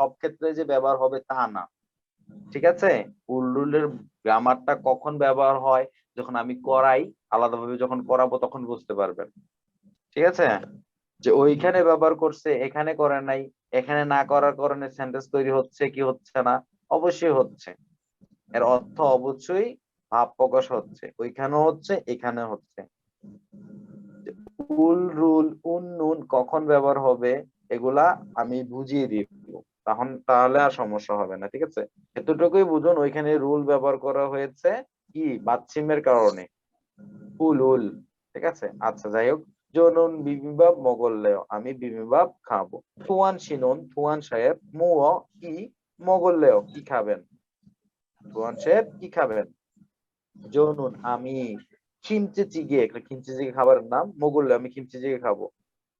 সব ক্ষেত্রে যে ব্যবহার হবে তা না, ঠিক আছে। উল রুলের গ্রামারটা কখন ব্যবহার হয়, যখন আমি করাই, আলাদাভাবে যখন করাবো তখন বুঝতে পারবেন, ঠিক আছে। যে ওইখানে ব্যবহার করছে, এখানে করে নাই, এখানে না করার কারণে সেন্টেন্স তৈরি হচ্ছে কি হচ্ছে না, অবশ্যই হচ্ছে। এর অর্থ অবশ্যই ভাব প্রকাশ হচ্ছে, ওইখানেও হচ্ছে এখানে হচ্ছে। উল রুল উন নুন কখন ব্যবহার হবে এগুলা আমি বুঝিয়ে দিব, তাহলে আর সমস্যা হবে না, ঠিক আছে। এতটুকুই বুঝুন, ওইখানে রুল ব্যবহার করা হয়েছে কি বাচ্চিমের কারণে, উল উল, ঠিক আছে। আচ্ছা যাই হোক, জনুন বিবিম্বাব মোগল্লেয়, আমি বিবিম্বাব খাবো। থুয়ান শিনুন, থুয়ান সাহেব, মুও কি মোগল্লেয়, কি খাবেন, থুয়ান সাহেব কি খাবেন। জনুন আমি, খিমচে চিগে, একটা খিমচে চিগে খাবারের নাম, মোগল্লে আমি খিমচে চিগে খাবো।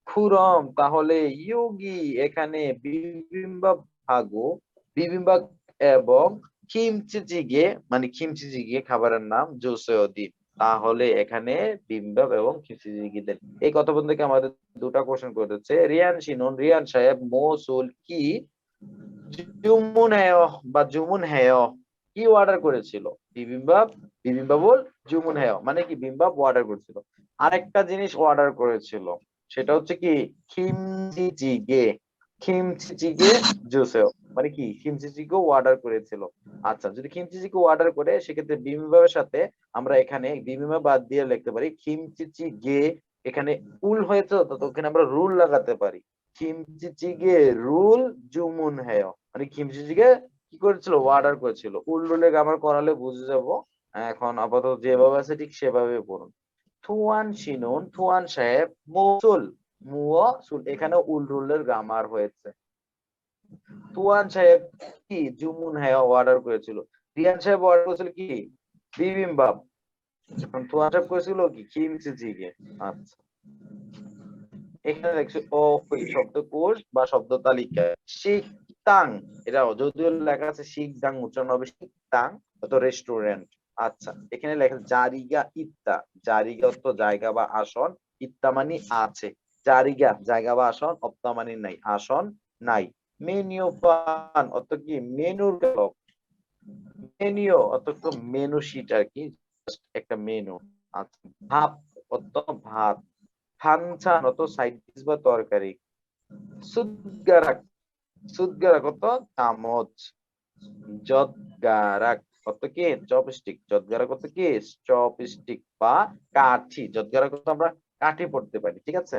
খুরম তাহলে ইয়োগি এখানে বিবিম্বাব ভাগো, বিবিম্বাব এবং কিমচি জিগে মানে খিমচি জিগে খাবারের নাম জোসেওদি, তাহলে এখানে বিবিম্বাব এবং খিমচি জিগে দেন। এই কথাবন্ধ থেকে আমাদের দুটা কোশ্চেন করেছে। রিয়ান শিনুন, রিয়ান সাহেব মৌসুল কি জুমুন হেয় বা জুমুন হেয় কি অর্ডার করেছিল, বিবিম্বাব, বিবিম্বাবুল জুমুন হেয় মানে কি বিম্বাব অর্ডার করেছিল। আরেকটা জিনিস অর্ডার করেছিল, সেটা হচ্ছে কি খিমচি জিগে, খিমচি জিগে জুসেও মানে কি খিমচি জিগে অর্ডার করেছিল। আচ্ছা, যদি খিমচি জিগে অর্ডার করে সেক্ষেত্রে বিবিম্বাবের সাথে আমরা এখানে বিবিম্বাব বাদ দিয়ে লিখতে পারি খিমচি জিগে, এখানে উল হয়েছে তো ওখানে আমরা রুল লাগাতে পারি, খিমচি জিগে রুল জুমুন হেয় মানে খিমচি জিগে কি করেছিল অর্ডার করেছিল। উল রুলে গ্রামার করালে বুঝে যাব, এখন আপাতত যেভাবে আছে ঠিক সেভাবে পড়ুন। থুয়ান শিনুন, থুয়ান সাহেব মৌসুল, মুও সুল, এখানে উল রুলের গ্রামার হয়েছে। থুয়ান সাহেব কি জুমুন হ্যায় অর্ডার করেছিল, রিয়ান সাহেব অর্ডার করেছিল কি বিবিম্বাব, এখন থুয়ান সাহেব করেছিল কি খিমচি জিগে। আচ্ছা, এখানে দেখছি শব্দকোষ বা শব্দ তালিকা শিকতাং, এটা যদিও লেখা আছে শিকদাং, উচ্চারণ হবে শিকতাং, অত রেস্টুরেন্ট। আচ্ছা, এখানে লেখা জারিগা ইত্তা, জারিগা অর্থ জায়গা বা আসন, ইত্তা মানে আছে, জারিগা জায়গা বা আসন, অপ্তা মানে নাই, আসন নাই। মেনিউ পান অর্থ কি মেনুর কালক, মেনিউ অর্থ মেনু শিট আর কি, একটা মেনু। আচ্ছা, ভাত অর্থ ভাত, ফানচান অত সাইড ডিশ বা তরকারি। সুদগারাক, সুদগারাক অত চামচ। জদগারাক অত কি চপস্টিক, জদগারাক অত কি চপস্টিক বা কাঠি, জদগারাক অত আমরা কাঠি পড়তে পারি, ঠিক আছে।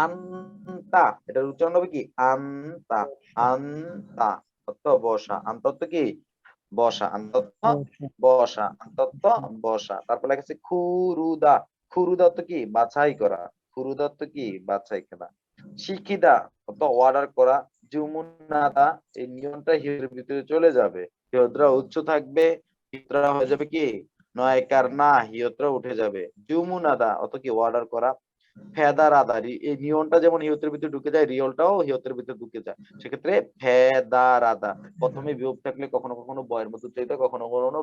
আন্তা, এটার উচ্চারণ হবে কি আন্তা, আন্তা অত বসা, আন্তা অত কি বসা, আন্তত্ব বসা, আন্তত্ব বসা। তারপর লেখা আছে খুরুদা, খুরুদা তো কি বাছাই করা, খুরুদা তো কি বাছাই করা। শিখিদা অত অর্ডার করা। জুমুনাদা, এই নিয়মটা হিয়ের ভিতরে চলে যাবে, হিয়দ্রা উচ্চ থাকবে, হিয়দ্রা হয়ে যাবে কি নয়কার না, হিয়দ্রা উঠে যাবে। জুমুনাদা অত কি অর্ডার করা। ফেদার আদা, এই নিয়নটা যেমন হিয়তের ভিতরে ঢুকে যায়, রিয়লটাও হিয়তের ভিতরে ঢুকে যায়, সেক্ষেত্রে ফেদার আদা, প্রথমে বিয়োগ থাকলে কখনো কখনো বয়ের মতো উচ্চারিত, কখনো কখনো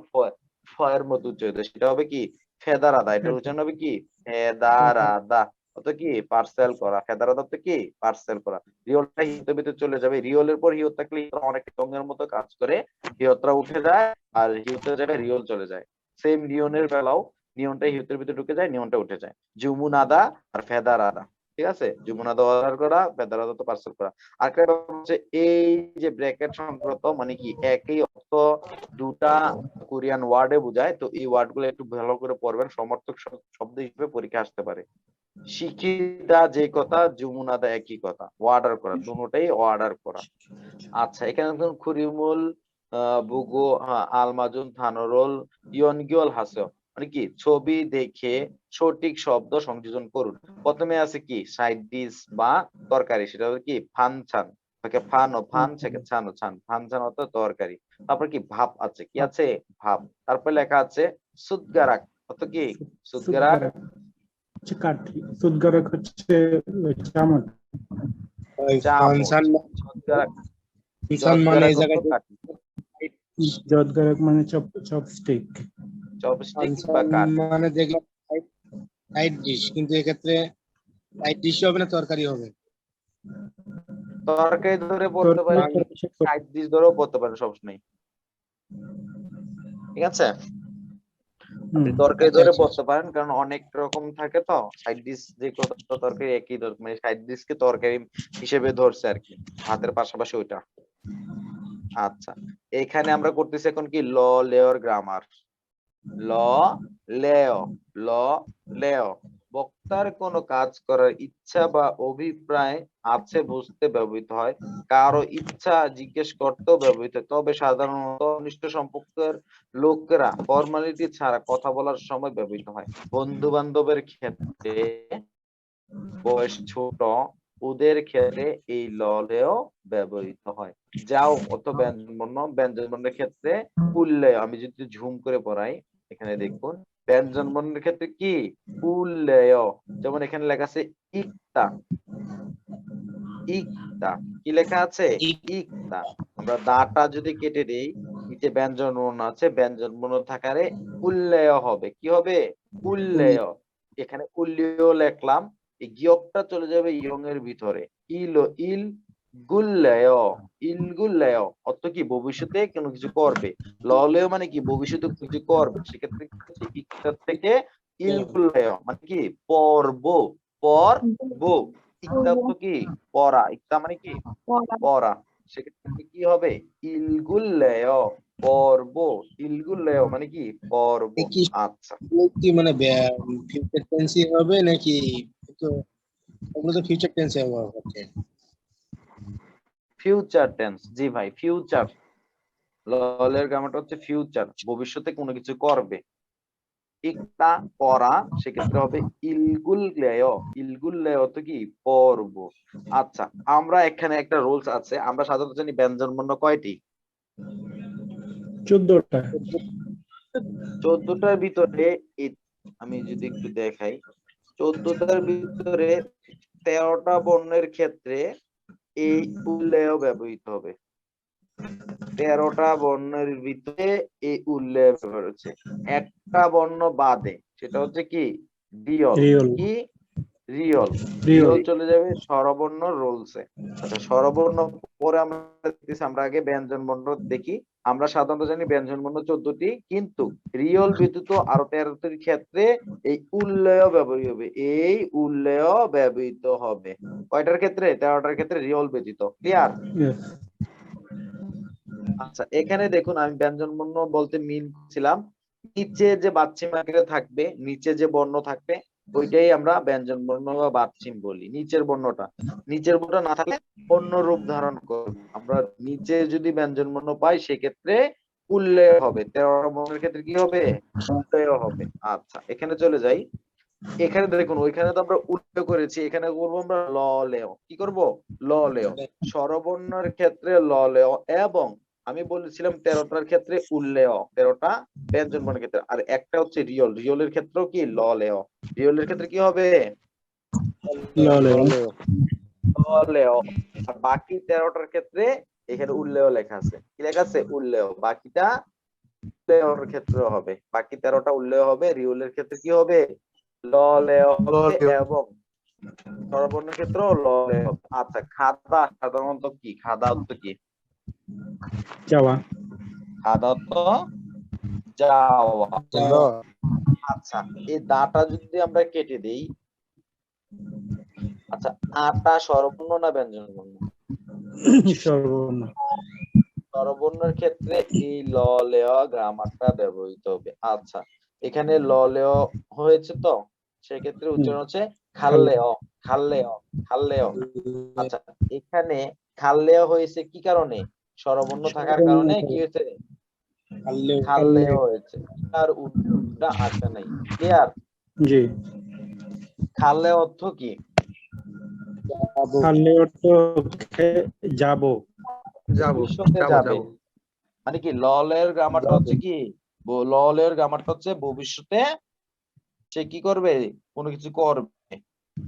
ফয়ের মতো উচ্চারিত, সেটা হবে কি ফেদার আদা, এটার উচ্চারণ হবে কি ফেদার আদা, অত কি পার্সেল করা, ফেদার আদা তো কি পার্সেল করা। রিয়লটা হিয়তের ভিতরে চলে যাবে, রিয়লের পর হিয়ত থাকলে অনেক রঙের মতো কাজ করে, হিয়তরা উঠে যায় আর হিয়তের জায়গায় রিয়ল চলে যায়। সেম নিয়নের বেলাও নিয়নটা হিয়তের ভিতরে ঢুকে যায়, নিয়নটা উঠে যায়। জুমুন আদা আর ফেদার আদা, ঠিক আছে। জুমুন আদা অর্ডার করা, ফেদার আদা তো পার্সেল করা। আর একটা হচ্ছে এই যে ব্র্যাকেট সংক্রান্ত মানে কি একই অর্থ দুটা কোরিয়ান ওয়ার্ডে বোঝায়, তো এই ওয়ার্ড গুলো একটু ভালো করে পড়বেন, সমর্থক শব্দ হিসেবে পরীক্ষা আসতে পারে। শিখিদা যে কথা, জুমুন আদা একই কথা, অর্ডার করা, দুটোটাই অর্ডার করা। আচ্ছা, এখানে দেখুন খুরিমুল বুগো আলমাজুন থানরোল ইয়নগিওল হাসে মানে কি ছবি দেখে সঠিক শব্দ সংযোজন করুন। প্রথমে আছে কি সাইড ডিশ বা তরকারি, সেটা হলো কি ফানছান, তাকে ফান ও ফান থেকে ছান ও ছান, ফানছান অর্থ তরকারি। তারপর কি ভাব আছে, কি আছে ভাব। তারপর লেখা আছে সুদগারাক অর্থ কি সুদগারাক কাঠি, সুদগারাক হচ্ছে চামচ, চামচ, সুদগারাক মানে জদগারাক অর্থ কাঠি, জদগারাক মানে চপস্টিক, চপস্টিক বা কাঠি মানে দেখলাম সাইড ডিশ, কিন্তু এক্ষেত্রে সাইড ডিশ হবে না তরকারি হবে। তরকারি ধরে পড়তে পারেন, সাইড ডিশ ধরেও পড়তে পারেন, সমস্যা নেই। ঠিক আছে, আপনি তরকারি ধরে পড়তে পারেন, কারণ অনেক রকম থাকে তো সাইড ডিশ, যে কোনো তরকারি একই মানে সাইড ডিশকে তরকারি হিসেবে ধরছে আর কি, ভাতের পাশাপাশি ওইটা। আচ্ছা, এখানে আমরা করতেছি এখন কি ল লেওর গ্রামার। ল লেও, ল লেও, বক্তার কোনো কাজ করার ইচ্ছা বা অভিপ্রায় আছে বুঝতে ব্যবহৃত হয়, কারো ইচ্ছা জিজ্ঞেস করতেও ব্যবহৃত হয়। তবে সাধারণত ঘনিষ্ঠ সম্পর্কের লোকেরা ফর্মালিটি ছাড়া কথা বলার সময় ব্যবহৃত হয়। বন্ধু বান্ধবের ক্ষেত্রে, বয়স ছোট ওদের ক্ষেত্রে এই ললেও ব্যবহৃত হয়। যাও অত ব্যঞ্জন বর্ণ, ব্যঞ্জন বর্ণের ক্ষেত্রে উল্লেয়, আমি যদি ঝুম করে পড়াই এখানে দেখুন, ব্যঞ্জন বর্ণের ক্ষেত্রে কি উল্লেয়। যেমন এখানে লেখা আছে ইক্তা, ইক্তা কি লেখা আছে ইক্তা। আমরা দাটা যদি কেটে দেই, নিচে ব্যঞ্জন বর্ণ আছে, ব্যঞ্জন বর্ণ থাকারে উল্লেয় হবে। কি হবে উল্লেয়। এখানে উল্লেয় লিখলাম, এই গিয়কটা চলে যাবে ইয়ং এর ভিতরে, ইল গুল্লেয়, ইল গুল্লেয় অর্থ কি ভবিষ্যতে কোনো কিছু করবে। ললেয় মানে কি ভবিষ্যতে কিছু করবে, সেক্ষেত্রে ইক্তা থেকে ইল গুল্লেয় মানে কি পড়ব, পড়ব। ইক্তা অর্থ কি পড়া, ইক্তা মানে কি পড়া, সেক্ষেত্রে কি হবে ইলগুল্লেয়, পড়ব। ইলগুল্লেয় মানে কি পড়ব। কি আচ্ছা, কি মানে ফিউচার টেন্সই হবে নাকি? তো ওগুলো তো ফিউচার টেন্সে ব্যবহার করছে। ফিউচার টেন্স, জি ভাই ফিউচার, ললের গ্রামারটা হচ্ছে ফিউচার, ভবিষ্যতে কোনো কিছু করবে। ইক্তা পড়া, সেক্ষেত্রে হবে ইলগুল্লেয়, ইলগুল্লেয় তো কি পড়ব। আচ্ছা, আমরা এখানে একটা রুলস আছে, আমরা সাধারণত জানি ব্যঞ্জন বর্ণ কয়টি, 14টা। 14টার ভিতরে আমি যদি একটু দেখাই, 14টার ভিতরে 13টা বর্ণের ক্ষেত্রে এই উল্লেয় ব্যবহৃত হবে। 13টা বর্ণের ভিতরে এই উল্লেয় ব্যবহার হচ্ছে। একটা বর্ণ বাদে, সেটা হচ্ছে কি রিয়ল, রিয়ল, কি রিয়ল, রিয়ল। রিয়ল চলে যাবে স্বরবর্ণ রোলসে। আচ্ছা, স্বরবর্ণ পরে আমরা দেখতেছি, আমরা আগে ব্যঞ্জন বর্ণ দেখি। আমরা সাধারণত জানি ব্যঞ্জন বর্ণ 14টি, কিন্তু রিয়ল ব্যতীত আরো 13টির ক্ষেত্রে এই উল্লেয় ব্যবহৃত হবে, এই উল্লেয় ব্যবহৃত হবে। কয়টার ক্ষেত্রে 13টার ক্ষেত্রে রিয়ল ব্যতীত। ক্লিয়ার? Yes. আচ্ছা, এখানে দেখুন আমি ব্যঞ্জন বর্ণ বলতে মিন ছিলাম নিচে যে বাচ্চিম আকারে থাকবে, নিচে যে বর্ণ থাকবে ওইটাই আমরা ব্যঞ্জন বর্ণ বা বাচ্চিম বলি। নিচের বর্ণটা, নিচের বর্ণটা না থাকলে অন্য রূপ ধারণ করবে। আমরা নিচে যদি ব্যঞ্জন বর্ণ পাই সেক্ষেত্রে উল্লেয় হবে, 13টা বর্ণের ক্ষেত্রে কি হবে উল্লেয় হবে। আচ্ছা, এখানে চলে যাই। এখানে দেখুন ওইখানে তো আমরা উল্লেখ করেছি, এখানে করবো আমরা ল লেও। কি করব ল লেও, স্বরবর্ণের ক্ষেত্রে ল লেও, এবং আমি বলেছিলাম 13টার ক্ষেত্রে উল্লেয়, 13টা ব্যঞ্জন বর্ণের ক্ষেত্রে, আর একটা হচ্ছে রিয়ল, রিয়লের ক্ষেত্রেও কি ল লেও। রিয়লের ক্ষেত্রে কি হবে ললেও। ল লেও। আর বাকি 13টার ক্ষেত্রে এখানে উল্লেয় লেখা আছে, কি লেখা আছে উল্লেয়, বাকিটা উল্লেয়র ক্ষেত্রে হবে, বাকি 13টা উল্লেয় হবে। রিয়লের ক্ষেত্রে কি হবে ল লেও হবে, এবং স্বরবর্ণের ক্ষেত্রেও ল লেও হবে। আচ্ছা, খাদা সাধারণত কি, খাদা অর্থ কি, যাওয়া। খাদা অর্থ যাওয়া। আচ্ছা, এই দাটা যদি আমরা কেটে দেই, আচ্ছা আটা স্বরবর্ণ না ব্যঞ্জন বর্ণ? সর্বর্ণ। স্বরবর্ণের ক্ষেত্রে এই ল লেও গ্রামারটা ব্যবহৃত হবে। আচ্ছা, এখানে ল লেও হয়েছে তো, সেক্ষেত্রে উচ্চারণ হচ্ছে খাল্লেও, খাল্লেও, খাল্লেও। আচ্ছা, এখানে খাল্লেও হয়েছে কি কারণে, স্বরবর্ণ থাকার কারণে কি হয়েছে খাল্লেও হয়েছে, আর উল্টা আসে নাই। ক্লিয়ার? জি। খাল্লে অর্থ কি, খালে অর্থ যাব। ভবিষ্যতে যাবে, মানে কি ললের গ্রামারটা হচ্ছে কি, ললের গ্রামারটা হচ্ছে ভবিষ্যতে সে কি করবে কোনো কিছু করবে,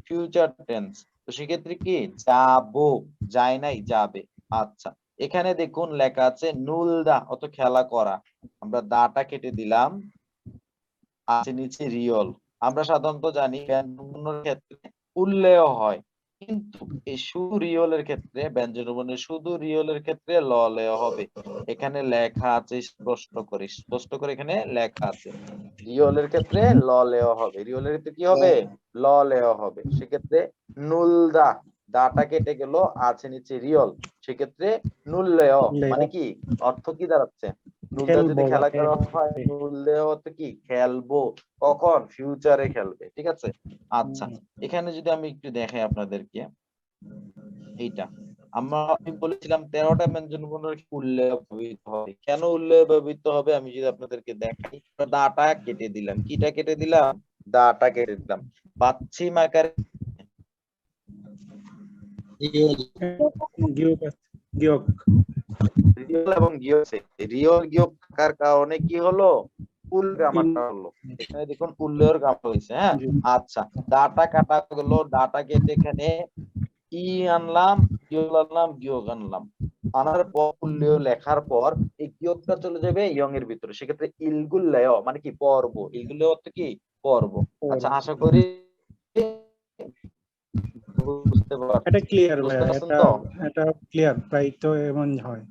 ফিউচার টেন্স। তো সেক্ষেত্রে কি যাবো, যায় নাই যাবে। আচ্ছা, এখানে দেখুন লেখা আছে নুলদা অত খেলা করা, আমরা দাটা কেটে দিলাম, আছে নিচে রিয়ল। আমরা সাধারণত জানি ব্যঞ্জনের ক্ষেত্রে উল্লেয় হয়, কিন্তু এই শুধু রিয়লের ক্ষেত্রে ব্যঞ্জনবর্ণের শুধু রিয়লের ক্ষেত্রে ল লেয় হবে। এখানে লেখা আছে স্পষ্ট করে এখানে লেখা আছে রিয়লের ক্ষেত্রে ল লেয় হবে। রিয়লের ক্ষেত্রে কি হবে? ল লেয় হবে। সেক্ষেত্রে নুল দা, দাটা কেটে গেল, আছে নিচে রিয়ল, সেক্ষেত্রে নুল লেয় মানে কি অর্থ কি দাঁড়াচ্ছে? নুলদা যদি খেলবো বা খেলা করা হয়, নুল লেয় অর্থ কি খেলবো, কখন? ফিউচারে খেলবে। ঠিক আছে। আচ্ছা, এখানে যদি আমি একটু দেখাই আপনাদেরকে, এইটা আমি বলেছিলাম 13টা ব্যঞ্জনবর্ণের উল্লেখ ব্যবহৃত হবে। কেন উল্লেখ ব্যবহৃত হবে আমি যদি আপনাদেরকে দেখাই, দাটা কেটে দিলাম। কিটা কেটে দিলাম? দাটা কেটে দিলাম। বাচ্চিম আকারে গিয়ক গিয়ক রিয়ল এবং গিয়ক, রিয়ল গিয়ক থাকার কারণে কি হলো? উল গ্রামারটা হলো। এখানে দেখুন উল্লের গ্রামার হয়েছে। হ্যাঁ, আচ্ছা, ডাটা কাটা গেল, ডাটা কেটে এখানে ই আনলাম, গিয়ক আনলাম, গিয়ক আনলাম, আনার পর উল্লেখ লেখার পর এই গিয়কটা চলে যাবে ইয়ং এর ভিতরে। সেক্ষেত্রে ইলগুল্লেয় মানে কি পর্ব, ইলগুল্লেয় অর্থ কি পর্ব। আচ্ছা, আশা করি বুঝতে এটা পারছেন। ক্লিয়ার বুঝতে ভাইয়া, পারছেন এটা তো? এটা ক্লিয়ার, প্রায় তো এমন হয়।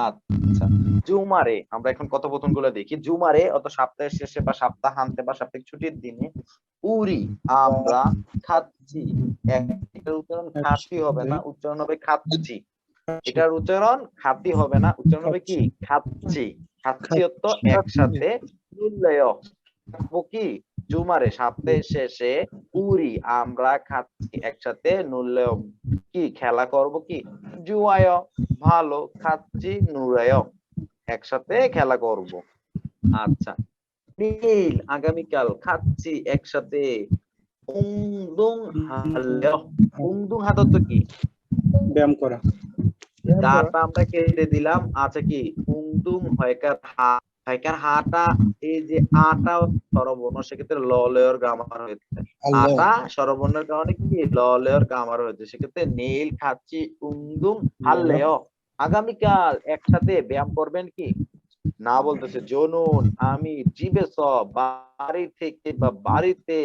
আচ্ছা, জুমারে আমরা এখন কথোপকথন গুলো দেখি। জুমারে অত সপ্তাহের শেষে বা সপ্তাহান্তে বা সাপ্তাহিক ছুটির দিনে উরি আমরা খাচ্ছি। এটার উচ্চারণ খাতি হবে না, উচ্চারণ হবে খাচ্ছি। এটার উচ্চারণ খাতি হবে না, উচ্চারণ হবে কি খাচ্ছি। খাচ্ছি অর্থ একসাথে নুল্লেয় থাকবো কি জুমারে সপ্তাহের শেষে উরি আমরা খাচ্ছি একসাথে নুল্লেয় কি খেলা করব কি জুয়ায় ভালো খাচ্ছি নুরায় একসাথে খেলা করব। আচ্ছা, নীল আগামীকাল খাচ্ছি একসাথে উংদুং হাল্লেহ। উংদুং হাতত কি ব্যায়াম করা। দাটা আমরা কেটে দিলাম। আছে কি উংদুং হয়কার হাটা, এই যে আটা স্বরবর্ণ, সেক্ষেত্রে ল লয়ের গ্রামার হয়েছে। আটা স্বরবর্ণের কারণে কি ল লয়ের গ্রামার হয়েছে। সেক্ষেত্রে নীল খাচ্ছি উংদুং হাল্লেহ। আগামীকাল একসাথে ব্যায়াম করবেন কি না বলতেছে জনুন আমি জিবে বাড়ি থেকে বা বাড়িতে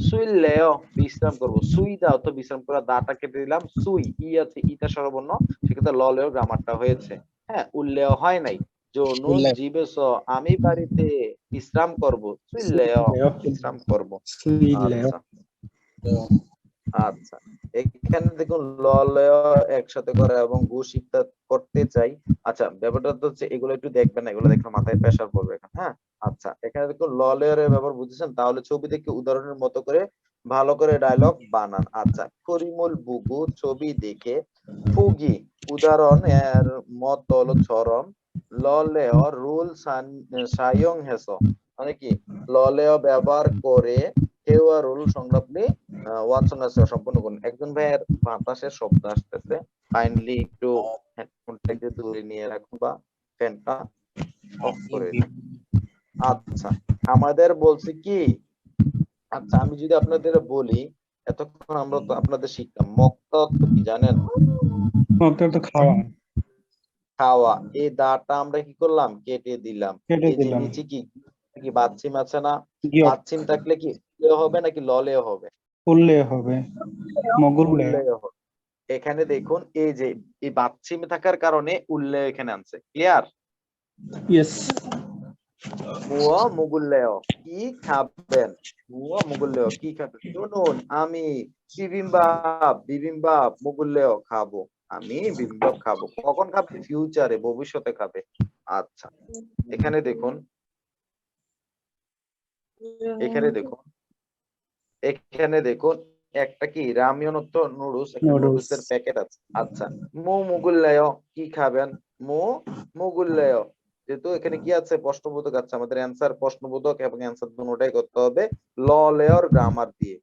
শুইলেও বিশ্রাম করব। সুইটা অর্থ বিশ্রাম করা, দাটা কেটে দিলাম, সুই ই আছে, ইটা স্বরবর্ণ, সেক্ষেত্রে ললেও গ্রামারটা হয়েছে। হ্যাঁ, উল্লেখ হয় নাই। জনুন জিবে আমি বাড়িতে বিশ্রাম করব, শুইলেও বিশ্রাম করব। আচ্ছা আচ্ছা, এখানে দেখুন ল ল একসাথে করা এবং গু শিক্ষা করতে চাই। আচ্ছা, ব্যাপারটা তো হচ্ছে এগুলো একটু দেখবেন না, এগুলো দেখলে মাথায় প্রেসার পড়বে এখানে। হ্যাঁ, আচ্ছা, এখানে দেখুন ল ল এর ব্যাপার বুঝেছেন, তাহলে ছবি দেখে উদাহরণের মতো করে ভালো করে ডায়লগ বানান। আচ্ছা, করিমুল বুগু ছবি দেখে ফুগি উদাহরণ এর মত হলো চরণ ল ল রুল সায়ং হেস মানে কি ল ল ব্যবহার করে কেউ আর রুল সংলাপনি ওয়ানসন আছে সম্পূর্ণ করুন। একজন ভাইয়ের বাতাসের শব্দ আসতেছে, কাইন্ডলি একটু হেডফোনটা একটু দূরে নিয়ে রাখুন বা ফ্যানটা অফ করে দিন। আচ্ছা, আমাদের বলছি কি, আচ্ছা আমি যদি আপনাদের বলি, এতক্ষণ আমরা তো আপনাদের শিখলাম মক্তা অর্থ কি জানেন? মক্তা তো খাওয়া, খাওয়া। এই দাটা আমরা কি করলাম? কেটে দিলাম। কেটে এই যে দিলাম। নিচে কি কি বাচ্চিম আছে না? গিয়ক বাচ্চিম থাকলে কি উল্লেখ হবে নাকি ললেও হবে? উল্লেখ হবে, মগুল্লেখ। উল্লেখ হবে। এখানে দেখুন এই যে এই বাচ্চিম থাকার কারণে উল্লেখ এখানে আনছে। ক্লিয়ার? ইয়েস। মুয়া মুগুল্লেয় কি খাবেন? মুয়া মুগুল্লেয় কি খাবেন? শুনুন আমি বিবিম্বাপ মুগুল্লেয় খাবো। আমি বিবিম্বাপ খাবো। কখন খাবে? ফিউচারে, ভবিষ্যতে খাবে। আচ্ছা, এখানে দেখুন, এখানে দেখুন, এখানে দেখুন একটা কি রামিয়ন তো নুডলস, একটা নুডলস। নুডলস এর প্যাকেট আছে। আচ্ছা, মু মুগুল্লায় কি খাবেন? মু মুগুল্লায়, যেহেতু এখানে কি আছে প্রশ্নবোধক আছে, আমাদের অ্যান্সার প্রশ্নবোধক এবং অ্যান্সার দুটোটাই করতে হবে ল লেয়র গ্রামার দিয়ে।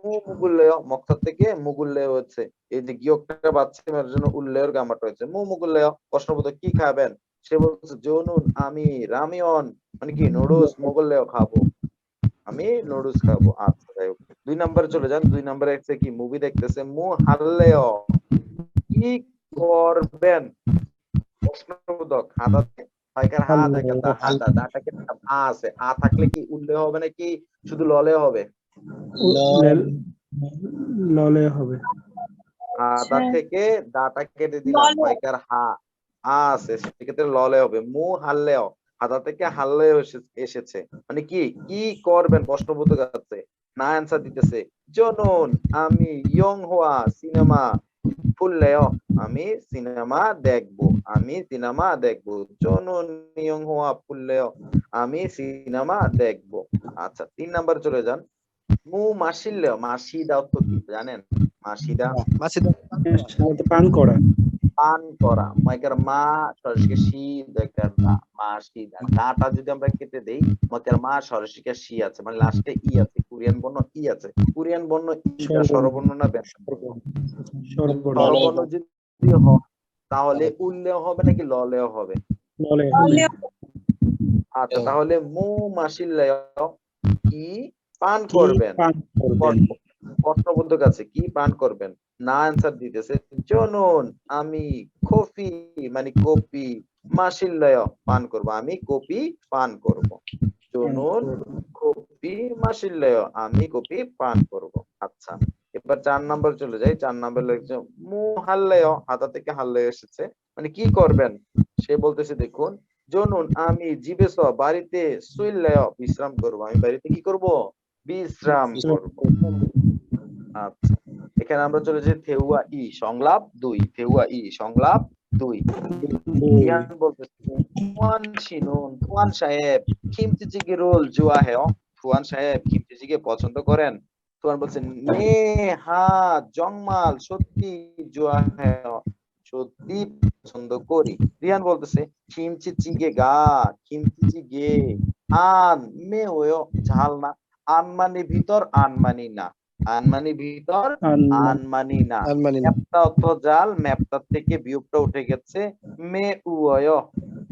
মু মুগুল্লায় মক্তা থেকে মুগুল্লায় হচ্ছে, এই যে গিয়কটা বাচ্চা এর জন্য উল্লেয়র গ্রামারটা হচ্ছে মু মুগুল্লায়। প্রশ্নবোধক কি খাবেন? সে বলছে জনুন আমি রামিয়ন মানে কি নুডলস মুগুল্লায় খাবো, আমি নুডলস খাবো। আচ্ছা, যাই হোক, 2 নম্বরে চলে যান। 2 নম্বরে হচ্ছে কি মুভি দেখতেছে মু হাল্লেও কি করবেন? প্রশ্নবোধক হাদাতে হয়কার হা দেখা দা হাদা দাটাকে আ আছে, আ থাকলে কি উল্লেখ হবে নাকি শুধু ললে হবে? ললে হবে। হাদা থেকে দাটা কেটে দিলাম, ললে। মাইকার আছে, সেক্ষেত্রে ললে হবে। মু হাল্লেও, হাদা থেকে হাল্লেও এসেছে, মানে কি কি করবেন প্রশ্নবোধক আছে, না অ্যান্সার দিতেছে। জনুন আমি ইয়ং হওয়া সিনেমা ফুললেও, আমি সিনেমা দেখবো, আমি সিনেমা দেখবো। জনুন ইয়ং হওয়া ফুললেও, আমি সিনেমা দেখবো। আচ্ছা 3 নাম্বার চলে যান। মু মাসিল্লেও, মাসিদা অর্থ কি জানেন? মাসিদা মাসিদা সাথে পান করা। পান করা, মাইকার মা সরসিকা শি দরকার দা, মাসিদা। দাটা যদি আমরা কেটে দেই, মাইকার মা সরসিকা শি আছে, মানে লাস্টে ই আছে, কোরিয়ান বর্ণ ই আছে। কোরিয়ান বর্ণ ইটা স্বরবর্ণ না ব্যঞ্জন বর্ণ? সর্বর্ণ। স্বরবর্ণ যদি হয় তাহলে উল্লেও হবে নাকি ললেও হবে? ললে। ললে। আচ্ছা তাহলে মু মাসিল্লেও কি পান করবেন? পান করবেন। প্রশ্নবোধক আছে, কি পান করবেন? না অ্যান্সার দিতেছে। জনুন আমি কফি, মানে কপি, মাসিল্লয় পান করব, আমি কপি পান করব। জনুন কপি মাসিল্লয়, আমি কপি পান করব। আচ্ছা এবার 4 নাম্বার চলে যাই। 4 নাম্বার লিখছে মু হাল্লেয়, হাতা থেকে হাল্লেয় এসেছে, মানে কি করবেন? সে বলতেছে দেখুন, জনুন আমি জিবেস, বাড়িতে সুইল্লয় বিশ্রাম করব, আমি বাড়িতে কি করব? বিশ্রাম করব। আচ্ছা এখানে আমরা চলে যাই থেউয়া ই সংলাপ 2, থেউয়া ই সংলাপ 2। রিহান বলতেছে তুয়ান শিনুন, তুয়ান সাহেব খিমচিচিকে রোল জুয়া হে, তুয়ান সাহেব খিমচিচিকে পছন্দ করেন? তুয়ান বলছেন নে হা জংমাল সত্যি জুয়া হে, সত্যি পছন্দ করি। রিহান বলতেছে খিমচিচিগে গা, খিমচিচিগে আন মে ওয়, ঝাল না, আন মানে ভিতর, আন মানি না, আন মানে ভিতর, আন মানি না। আলমানি ম্যাপটা অর্থ জাল, ম্যাপটার থেকে বিয়োগটা উঠে গেছে। মে উয়,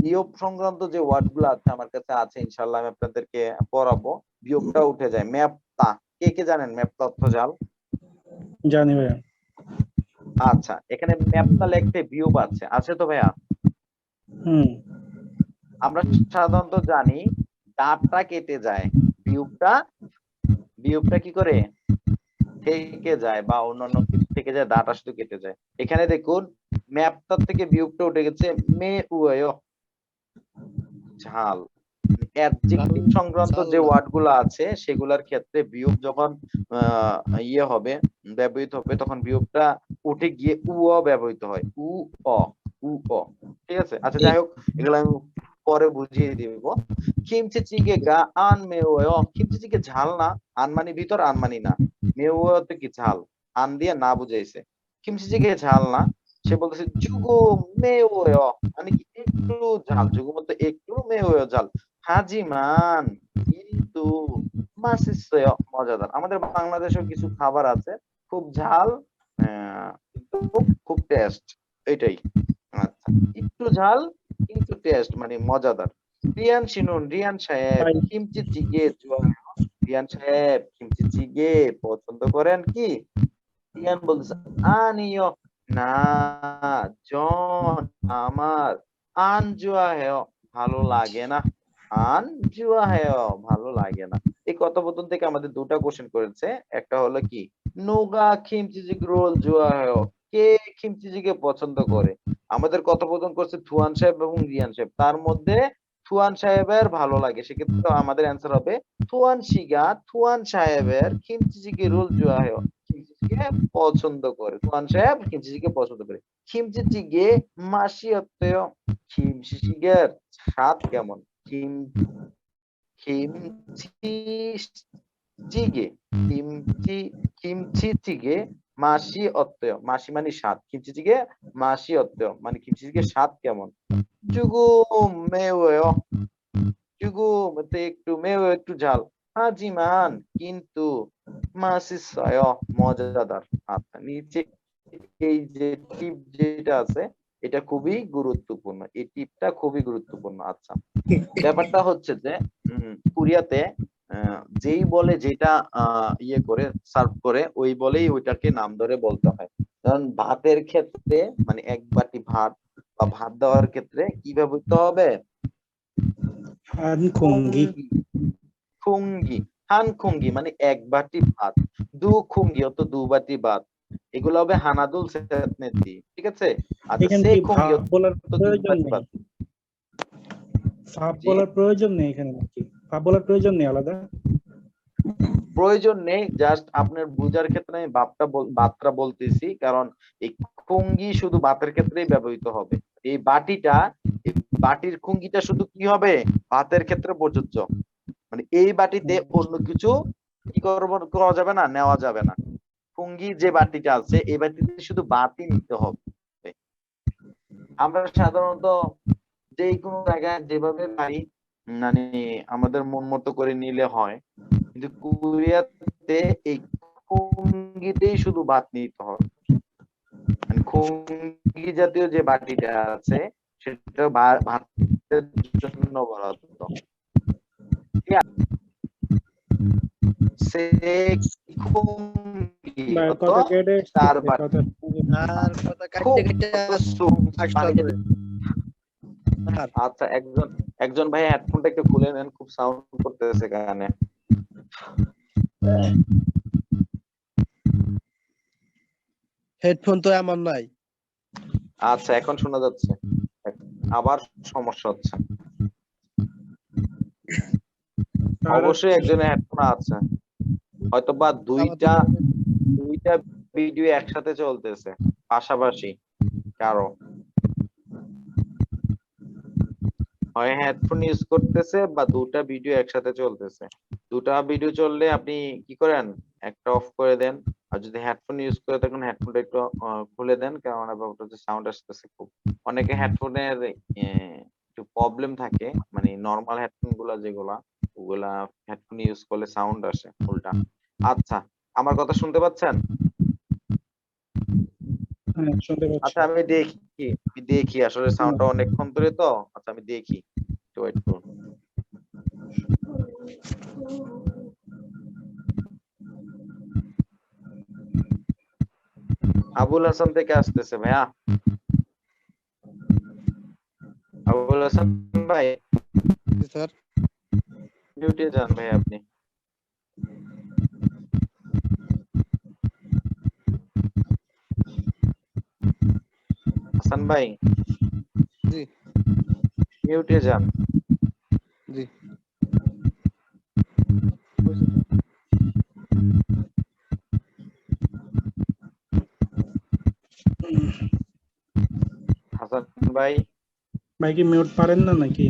বিয়োগ সংক্রান্ত যে ওয়ার্ড গুলো আছে আমার কাছে আছে, ইনশাল্লাহ আমি আপনাদেরকে পড়াবো। বিয়োগটা উঠে যায়। ম্যাপটা কে কে জানেন? ম্যাপটা অর্থ জাল। জানি ভাইয়া। আচ্ছা এখানে ম্যাপটা লিখতে বিয়োগ আছে, আছে তো ভাইয়া? হুম। আমরা সাধারণত জানি দাঁতটা কেটে যায়, বিয়োগটা, বিয়োগটা কি করে থেকে যায়, বা অন্যান্য কিছু থেকে যায়, দাঁটা শুধু কেটে যায়। এখানে দেখুন ম্যাপটার থেকে বিয়োগটা উঠে গেছে। মে উয়, ঝাল। অ্যাডজেক্টিভ সংক্রান্ত যে ওয়ার্ড গুলো আছে সেগুলোর ক্ষেত্রে বিয়োগ যখন ইয়ে হবে, ব্যবহৃত হবে, তখন বিয়োগটা উঠে গিয়ে উ অ ব্যবহৃত হয়। উ অ, উ অ। ঠিক আছে, আচ্ছা যাই হোক এগুলো আমি পরে বুঝিয়ে দিব। খিমচিচিকে গা আন মেওয়, খিমচিচিকে ঝাল না, আন মানে ভিতর, আন মানি না। মেওয় তো কি ঝাল, আন দিয়ে না বুঝাইছে। খিমচিচিকে ঝাল না, সে বলতেছে জুগো মেওয়, মানে কি একটু ঝাল, জুগো বলতে একটু, মেওয় ঝাল। হাজিমান কিন্তু মাসিসয় মজাদার। আমাদের বাংলাদেশেও কিছু খাবার আছে খুব ঝাল, কিন্তু খুব টেস্ট, এটাই। আচ্ছা একটু ঝাল কিন্তু টেস্ট, মানে মজাদার। রিয়ান শিনুন, রিয়ান সাহেব কিমচি জিগে, রিয়ান সাহেব কিমচি জিগে পছন্দ করেন কি? রিয়ান বলতেছে আনিও না, জন আমার আন জুয়া হেও ভালো লাগে না, আন জুয়া হেও ভালো লাগে না। এই কথোপকথন থেকে আমাদের দুটা কোশ্চেন করেছে। একটা হলো কি নোগা খিমচিজিক রোল জুয়া হেও, কে খিমচিজিকে পছন্দ করে? আমাদের কথোপকথন করছে থুয়ান সাহেব এবং রিয়ান সাহেব, তার মধ্যে থুয়ান সাহেবের ভালো লাগে, সেক্ষেত্রে আমাদের অ্যান্সার হবে থুয়ান শিগা থুয়ান সাহেবের খিমচিজিকে রোল জুয়া হেও, খিমচিজিকে পছন্দ করে। থুয়ান সাহেব খিমচিজিকে পছন্দ করে। খিমচিজিগে মাসিয়তেও, খিমচিজিগের স্বাদ কেমন? কিমচি চিগে, কিমচি চিগে মাসি অত্যয়, মাসি মানে স্বাদ, কিমচি চিগে মাসি অত্যয় মানে কিমচি চিগে স্বাদ কেমন? জুগু মেওয়, জুগু মতে একটু, মেওয় একটু ঝাল, হাজিমান কিন্তু, মাসি সয় মজাদার। আচ্ছা নিচে এই যে টিপ যেটা আছে এটা খুবই গুরুত্বপূর্ণ, এই টিপটা খুবই গুরুত্বপূর্ণ। আচ্ছা ব্যাপারটা হচ্ছে যে কোরিয়াতে যেই বলে যেটা ইয়ে করে সার্ভ করে ওই বলেই ওইটাকে নাম ধরে বলতে হয়। কারণ ভাতের ক্ষেত্রে মানে এক বাটি ভাত বা ভাত দেওয়ার ক্ষেত্রে কি ব্যবহৃত হবে? হানখুঙ্গি। খুঙ্গি, হান খুঙ্গি মানে এক বাটি ভাত, দু খুঙ্গি অত দু বাটি ভাত, এগুলো হবে হানাদুল সেতনেতি, ঠিক আছে? আচ্ছা এখানে সে কি খুঙ্গি ভাব বলার প্রয়োজন নেই, বাদ। ভাব জি বলার প্রয়োজন নেই এখানে নাকি? ভাব বলার প্রয়োজন নেই আলাদা? প্রয়োজন নেই, জাস্ট আপনার বুঝার ক্ষেত্রে আমি বাতটা বলতেছি, কারণ এই খুঙ্গি শুধু বাতের ক্ষেত্রেই ব্যবহৃত হবে। এই বাটিটা, এই বাটির খুঙ্গিটা শুধু কি হবে, ভাতের ক্ষেত্রে প্রযোজ্য। মানে এই বাটিতে অন্য কিছু কি করা যাবে না, নেওয়া যাবে না। খুঙ্গি যে বাটিটা আছে এই বাটিতে শুধু বাতি নিতে হবে। আমরা সাধারণত যে কোনো জায়গায় যেভাবে পারি মানে আমাদের মন মতো করে নিলে হয়, কিন্তু কোরিয়াতে এই খুঙ্গিতেই শুধু ভাত নিতে হবে। মানে খুঙ্গি জাতীয় যে বাটিটা আছে সেটা ভাতের জন্য বরাদ্দ। ঠিক আছে? সে খুঙ্গি বা কত কথা কেটে তার এসেছে, বাটি কথা আর কথা খুব কাটতে কাটতে আসতে পানি হবে। আর আচ্ছা একজন ভাই হেডফোনটা একটু খুলে নেন, খুব সাউন্ড করতেছে কানে। হেডফোন তো আমার নাই। আচ্ছা এখন শোনা যাচ্ছে, আবার সমস্যা হচ্ছে। অবশ্যই একজনের হেডফোন আছে, হয়তোবা দুইটা ভিডিও একসাথে চলতেছে পাশাপাশি কারো, হয় হেডফোন ইউজ করতেছে বা দুটা ভিডিও একসাথে চলতেছে। দুটা ভিডিও চললে আপনি কি করেন, একটা অফ করে দেন, আর যদি হেডফোন ইউজ করে থাকেন হেডফোনটা একটু খুলে দেন, কারণ ব্যাপারটা হচ্ছে সাউন্ড আসতেছে খুব। অনেকে হেডফোনের একটু প্রবলেম থাকে, মানে নরমাল হেডফোন গুলা যেগুলা ওগুলা হেডফোন ইউজ করলে সাউন্ড আসে উল্টা। আচ্ছা আমার কথা শুনতে পাচ্ছেন? হ্যাঁ শুনতে পাচ্ছি। আচ্ছা আমি দেখি আসলে সাউন্ডটা অনেকক্ষণ ধরে তো। আচ্ছা আমি দেখি, একটু ওয়েট করুন। আবুল হাসান থেকে আসতেছে ভাইয়া। আবুল হাসান ভাই স্যার মিউটে যান ভাই আপনি। হাসান ভাই জি মিউটে যান। জি হাসান ভাই ভাই কি মিউট পারেন না নাকি?